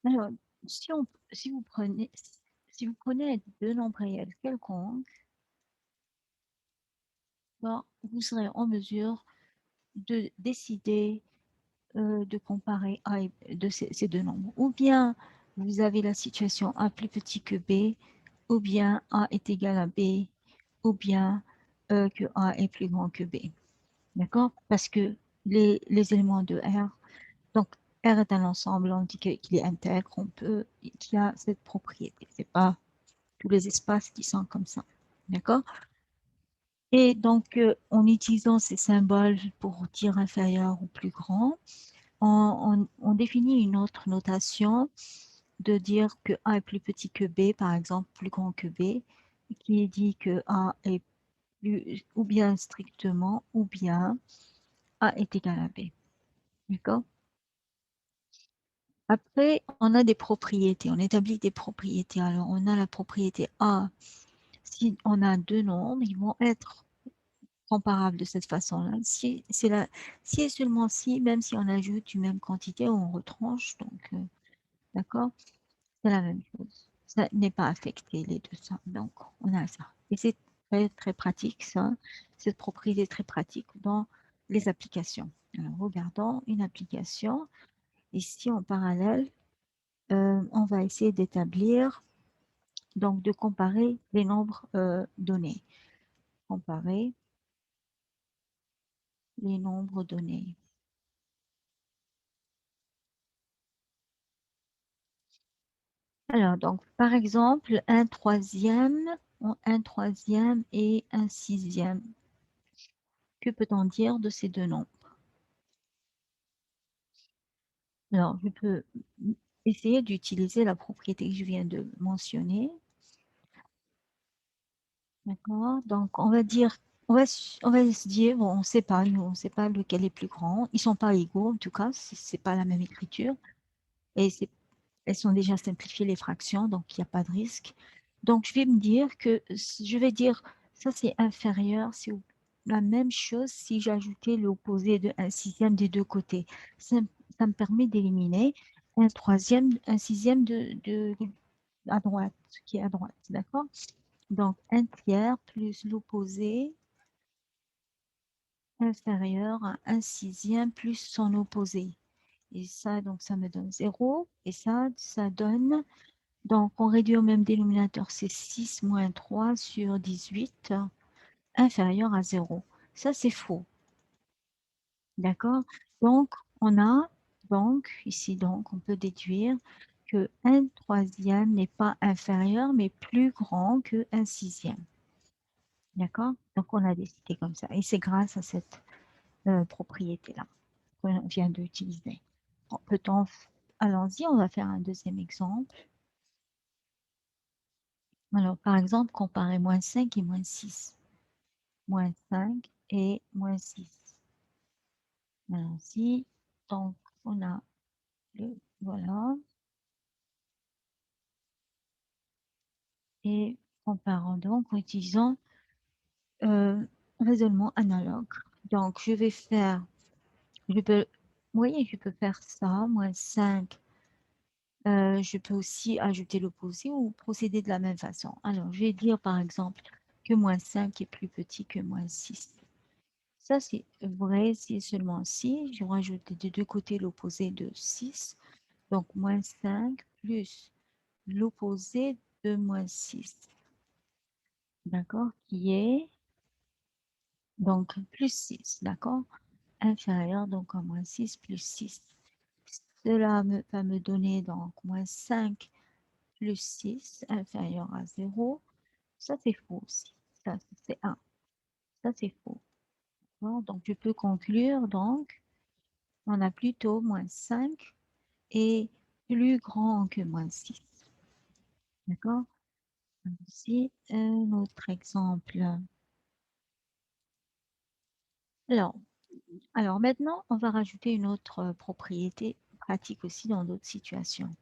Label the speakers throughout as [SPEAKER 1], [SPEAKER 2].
[SPEAKER 1] Alors, si, on, si vous prenez deux nombres réels quelconques, ben, vous serez en mesure de décider de comparer A et de ces deux nombres. Ou bien vous avez la situation A plus petit que B, ou bien A est égal à B, ou bien que A est plus grand que B. D'accord? Parce que les éléments de R, donc R est un ensemble, on dit qu'il est intègre, on peut, qu'il a cette propriété. C'est pas tous les espaces qui sont comme ça. D'accord? Et donc, en utilisant ces symboles pour dire inférieur ou plus grand, on définit une autre notation de dire que A est plus petit que B, par exemple, plus grand que B, qui dit que A est plus, ou bien strictement, ou bien A est égal à B. D'accord? Après, on a des propriétés, on établit des propriétés. Alors, on a la propriété A. Si on a deux nombres, ils vont être comparables de cette façon-là. Si et seulement si, même si on ajoute une même quantité, on retranche. Donc, d'accord? C'est la même chose. Ça n'est pas affecté, les deux. Ça. Donc, on a ça. Et c'est très, très pratique, ça. Cette propriété est très pratique dans les applications. Alors, regardons une application. Ici, en parallèle, on va essayer d'établir, donc de comparer les nombres donnés. Comparer les nombres donnés. Alors, donc, par exemple, un troisième et un sixième. Que peut-on dire de ces deux nombres? Alors, je peux essayer d'utiliser la propriété que je viens de mentionner. D'accord? Donc, on va dire, on va se dire, bon, on ne sait pas, nous, on ne sait pas lequel est plus grand. Ils ne sont pas égaux, en tout cas, c'est pas la même écriture. Et elles sont déjà simplifiées, les fractions, donc il n'y a pas de risque. Donc, je vais me dire que, je vais dire, ça c'est inférieur, c'est la même chose si j'ajoutais l'opposé de un sixième des deux côtés. Ça, ça me permet d'éliminer un troisième, un sixième à droite, qui est à droite, d'accord? Donc, un tiers plus l'opposé inférieur à un sixième plus son opposé. Et ça, donc, ça me donne 0. Et ça donne, donc, on réduit au même dénominateur, c'est 6 moins 3 sur 18, inférieur à 0. Ça, c'est faux. D'accord? Donc, on a, donc, ici, donc, on peut déduire que un troisième n'est pas inférieur, mais plus grand que un sixième. D'accord? Donc, on a décidé comme ça. Et c'est grâce à cette propriété-là qu'on vient d'utiliser. Bon, peut-on... Allons-y, on va faire un deuxième exemple. Alors, par exemple, comparer moins 5 et moins 6. Moins 5 et moins 6. Allons-y. Donc, on a le... Voilà. Et comparons donc en utilisant raisonnement analogue. Donc, je vais faire... Je peux, vous voyez, je peux faire ça, moins 5. Je peux aussi ajouter l'opposé ou procéder de la même façon. Alors, je vais dire par exemple que moins 5 est plus petit que moins 6. Ça, c'est vrai si et seulement si je rajoute des deux côtés l'opposé de 6. Donc, moins 5 plus l'opposé de moins 6. D'accord? Qui est donc plus 6. D'accord? Inférieur donc à moins 6 plus 6. Cela va me donner donc moins 5 plus 6 inférieur à 0. Ça, c'est faux aussi. Ça, c'est 1. Ça, c'est faux. Bon, donc, je peux conclure, donc, on a plutôt moins 5 est plus grand que moins 6. D'accord? Ici, un autre exemple. Alors, alors maintenant, on va rajouter une autre propriété pratique aussi dans d'autres situations.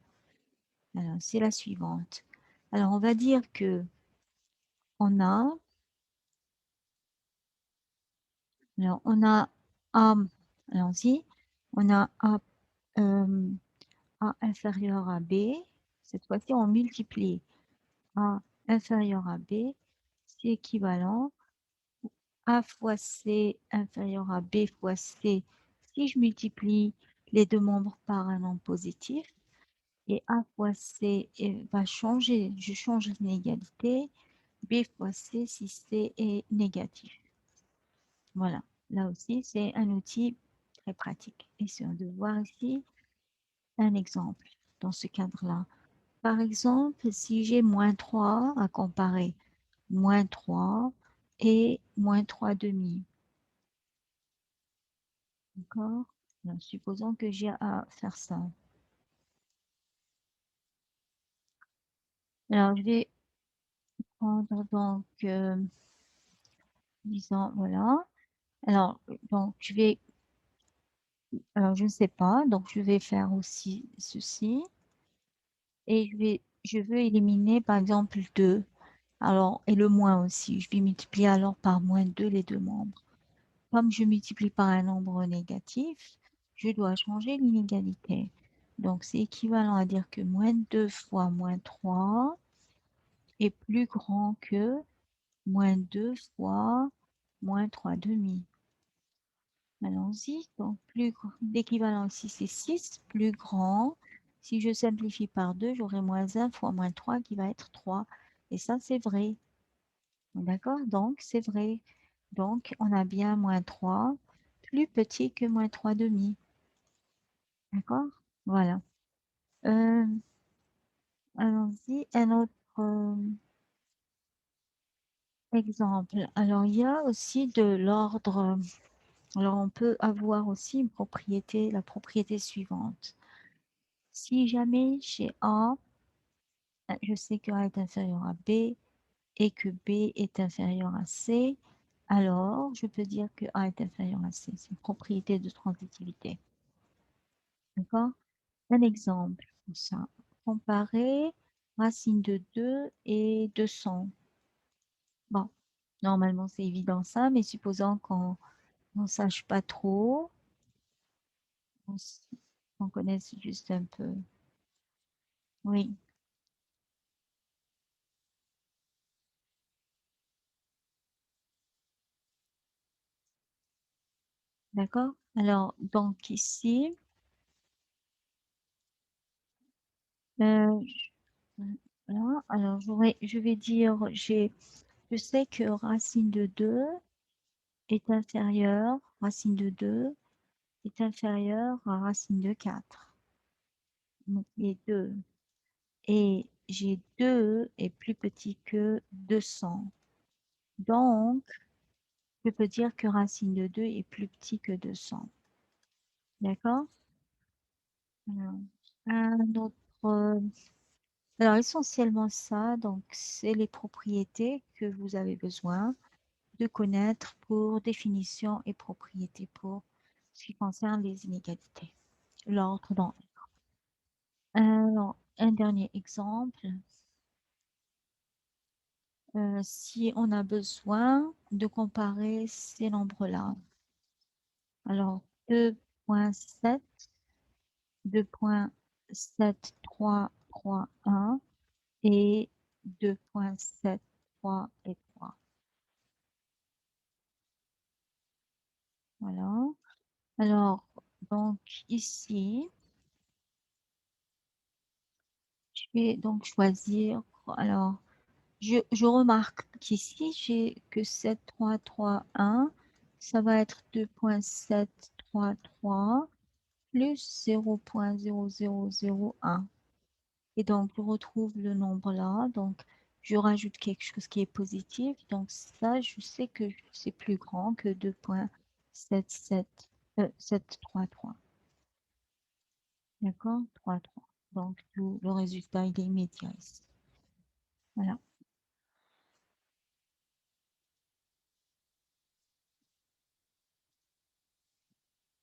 [SPEAKER 1] Alors, c'est la suivante. Alors, on va dire que on a, alors, on a A, allons-y, on a A A inférieur à B. Cette fois-ci, on multiplie. A inférieur à B, c'est équivalent A fois C inférieur à B fois C. Si je multiplie les deux membres par un nombre positif, et A fois C va changer, je change l'inégalité, B fois C si C est négatif. Voilà, là aussi, c'est un outil très pratique. Essayons de voir ici un exemple dans ce cadre-là. Par exemple, si j'ai moins 3 à comparer, moins 3 et moins 3 demi. D'accord? Supposons que j'ai à faire ça. Alors, je vais prendre donc, disons, voilà. Alors, donc, alors, je ne sais pas, donc je vais faire aussi ceci. Et je veux éliminer, par exemple, 2. Alors, et le moins aussi. Je vais multiplier alors par moins 2 les deux membres. Comme je multiplie par un nombre négatif, je dois changer l'inégalité. Donc, c'est équivalent à dire que moins 2 fois moins 3 est plus grand que moins 2 fois moins 3 demi. Allons-y. Donc, l'équivalent ici, c'est 6, plus grand. Si je simplifie par 2, j'aurai moins 1 fois moins 3 qui va être 3. Et ça, c'est vrai. D'accord? Donc, c'est vrai. Donc, on a bien moins 3, plus petit que moins 3 demi. D'accord? Voilà. Euh, Allons-y. Un autre exemple. Alors, il y a aussi de l'ordre. Alors, on peut avoir aussi une propriété, la propriété suivante. Si jamais chez A, je sais que A est inférieur à B et que B est inférieur à C, alors je peux dire que A est inférieur à C. C'est une propriété de transitivité. D'accord? Un exemple pour ça. Comparer racine de 2 et 200. Bon, normalement c'est évident ça, mais supposons qu'on ne sache pas trop, qu'on connaisse juste un peu. Oui, d'accord? Alors, donc ici, euh, voilà. Alors je vais dire, je sais que racine de 2 est inférieure, racine de 2 est inférieure à racine de 4. Donc, les deux. Et j'ai 2 est plus petit que 200. Donc, je peux dire que racine de 2 est plus petit que 200. D'accord? Alors, un autre. Alors, essentiellement ça, donc, c'est les propriétés que vous avez besoin de connaître pour définition et propriété pour ce qui concerne les inégalités. L'ordre dans. Alors, un dernier exemple. Si on a besoin de comparer ces nombres-là. Alors, 2,7, 2,73331 et 2,733 et 3. Voilà. Alors, donc ici, je vais donc choisir. Alors, je remarque qu'ici, j'ai que 7,331. Ça va être 2,733 plus 0,0001. Et donc, je retrouve le nombre là. Donc, je rajoute quelque chose qui est positif. Donc, ça, je sais que c'est plus grand que 2,733. D'accord? 3,3. Donc, tout le résultat, il est immédiat ici. Voilà.